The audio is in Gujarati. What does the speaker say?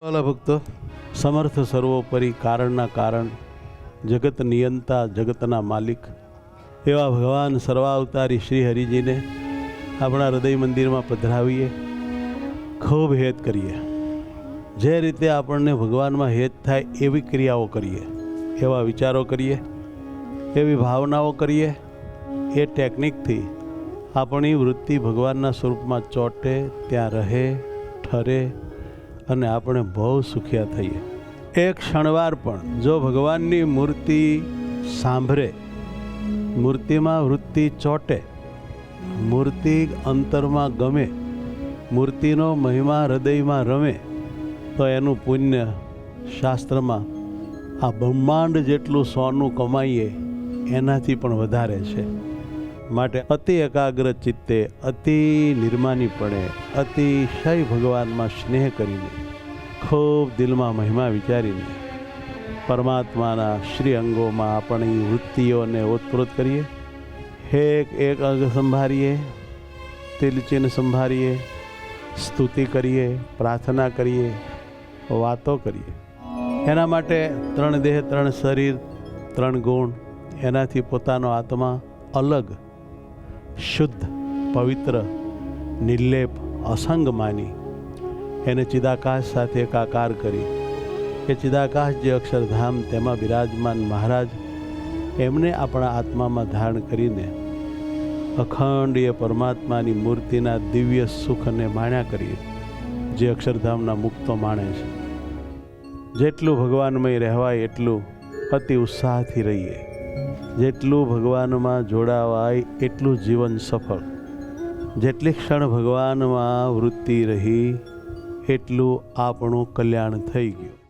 વાલા ભક્તો, સમર્થ સર્વોપરી કારણના કારણ, જગત નિયંતા, જગતના માલિક એવા ભગવાન સર્વાવતારી શ્રી હરિજીને આપણા હૃદય મંદિરમાં પધરાવીએ, ખૂબ હેત કરીએ. જે રીતે આપણને ભગવાનમાં હેત થાય એવી ક્રિયાઓ કરીએ, એવા વિચારો કરીએ, એવી ભાવનાઓ કરીએ. એ ટેકનિકથી આપણી વૃત્તિ ભગવાનના સ્વરૂપમાં ચોંટે, ત્યાં રહે, ઠરે અને આપણે બહુ સુખિયા થઈએ. એક ક્ષણવાર પણ જો ભગવાનની મૂર્તિ સાંભળે, મૂર્તિમાં વૃત્તિ ચોંટે, મૂર્તિ અંતરમાં ગમે, મૂર્તિનો મહિમા હૃદયમાં રમે, તો એનું પુણ્ય શાસ્ત્રમાં આ બ્રહ્માંડ જેટલું સોનું કમાઈએ એનાથી પણ વધારે છે. માટે અતિ એકાગ્ર ચિત્તે, અતિ નિર્માનીપણે, અતિશય ભગવાનમાં સ્નેહ કરીને, ખૂબ દિલમાં મહિમા વિચારીને પરમાત્માના શ્રી અંગોમાં આપણી વૃત્તિઓને ઓતપ્રોત કરીએ. એક અંગ સંભાળીએ, તિલચિહ્ન સંભાળીએ, સ્તુતિ કરીએ, પ્રાર્થના કરીએ, વાતો કરીએ. એના માટે 3 દેહ, 3 શરીર, 3 ગુણ, એનાથી પોતાનો આત્મા અલગ, શુદ્ધ, પવિત્ર, નિર્લેપ, અસંગ માની એને ચિદાકાશ સાથે એકાકાર કરી, એ ચિદાકાશ જે અક્ષરધામ તેમાં બિરાજમાન મહારાજ, એમને આપણા આત્મામાં ધારણ કરીને અખંડ એ પરમાત્માની મૂર્તિના દિવ્ય સુખને માણ્યા કરીએ, જે અક્ષરધામના મુક્તો માણે છે. જેટલું ભગવાનમય રહેવાય એટલું અતિ ઉત્સાહથી રહીએ. જેટલું ભગવાનમાં જોડાવાય એટલું જીવન સફળ. જેટલી ક્ષણ ભગવાનમાં વૃત્તિ રહી એટલું આપણું કલ્યાણ થઈ ગયું.